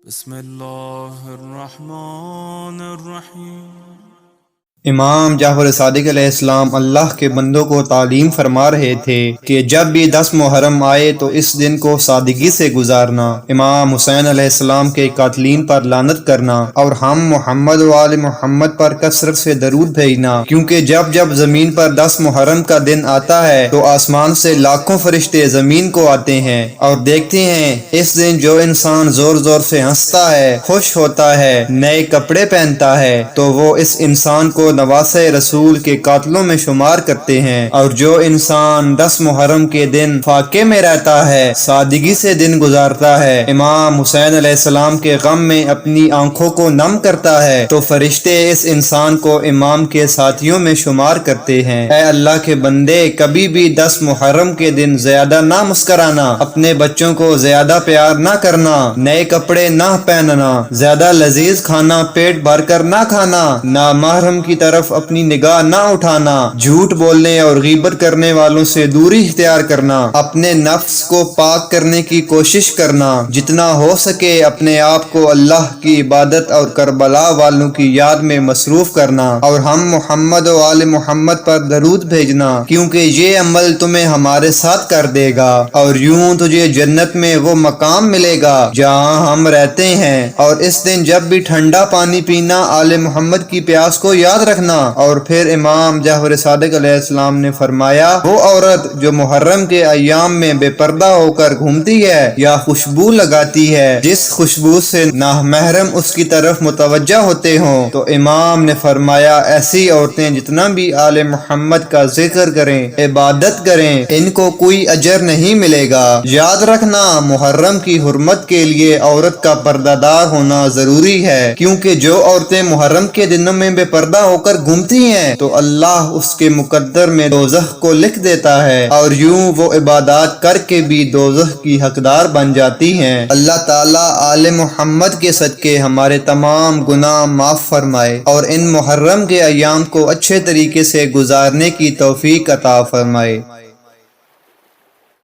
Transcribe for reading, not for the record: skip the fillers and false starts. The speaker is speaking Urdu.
بسم اللہ الرحمن الرحیم۔ امام جعفر صادق علیہ السلام اللہ کے بندوں کو تعلیم فرما رہے تھے کہ جب بھی 10 محرم آئے تو اس دن کو سادگی سے گزارنا، امام حسین علیہ السلام کے قاتلین پر لعنت کرنا اور ہم محمد و آل محمد پر کثرت سے درود بھیجنا، کیونکہ جب جب زمین پر 10 محرم کا دن آتا ہے تو آسمان سے لاکھوں فرشتے زمین کو آتے ہیں اور دیکھتے ہیں اس دن جو انسان زور زور سے ہنستا ہے، خوش ہوتا ہے، نئے کپڑے پہنتا ہے تو وہ اس انسان کو نواسے رسول کے قاتلوں میں شمار کرتے ہیں، اور جو انسان 10 محرم کے دن فاقے میں رہتا ہے، سادگی سے دن گزارتا ہے، امام حسین علیہ السلام کے غم میں اپنی آنکھوں کو نم کرتا ہے تو فرشتے اس انسان کو امام کے ساتھیوں میں شمار کرتے ہیں۔ اے اللہ کے بندے، کبھی بھی 10 محرم کے دن زیادہ نہ مسکرانا، اپنے بچوں کو زیادہ پیار نہ کرنا، نئے کپڑے نہ پہننا، زیادہ لذیذ کھانا پیٹ بھر کر نہ کھانا، نہ محرم کی طرف اپنی نگاہ نہ اٹھانا، جھوٹ بولنے اور غیبت کرنے والوں سے دوری اختیار کرنا، اپنے نفس کو پاک کرنے کی کوشش کرنا، جتنا ہو سکے اپنے آپ کو اللہ کی عبادت اور کربلا والوں کی یاد میں مصروف کرنا، اور ہم محمد و آل محمد پر درود بھیجنا، کیونکہ یہ عمل تمہیں ہمارے ساتھ کر دے گا اور یوں تجھے جنت میں وہ مقام ملے گا جہاں ہم رہتے ہیں۔ اور اس دن جب بھی ٹھنڈا پانی پینا، آل محمد کی پیاس کو یاد رکھنا۔ اور پھر امام جعفر صادق علیہ السلام نے فرمایا، وہ عورت جو محرم کے ایام میں بے پردہ ہو کر گھومتی ہے یا خوشبو لگاتی ہے جس خوشبو سے نامحرم اس کی طرف متوجہ ہوتے ہوں، تو امام نے فرمایا ایسی عورتیں جتنا بھی آل محمد کا ذکر کریں، عبادت کریں، ان کو کوئی اجر نہیں ملے گا۔ یاد رکھنا، محرم کی حرمت کے لیے عورت کا پردہ دار ہونا ضروری ہے، کیونکہ جو عورتیں محرم کے دنوں میں بے پردہ ہو کر گھومتی ہیں تو اللہ اس کے مقدر میں دوزخ کو لکھ دیتا ہے، اور یوں وہ عبادات کر کے بھی دوزخ کی حقدار بن جاتی ہیں۔ اللہ تعالیٰ آل محمد کے صدقے ہمارے تمام گناہ معاف فرمائے اور ان محرم کے ایام کو اچھے طریقے سے گزارنے کی توفیق عطا فرمائے۔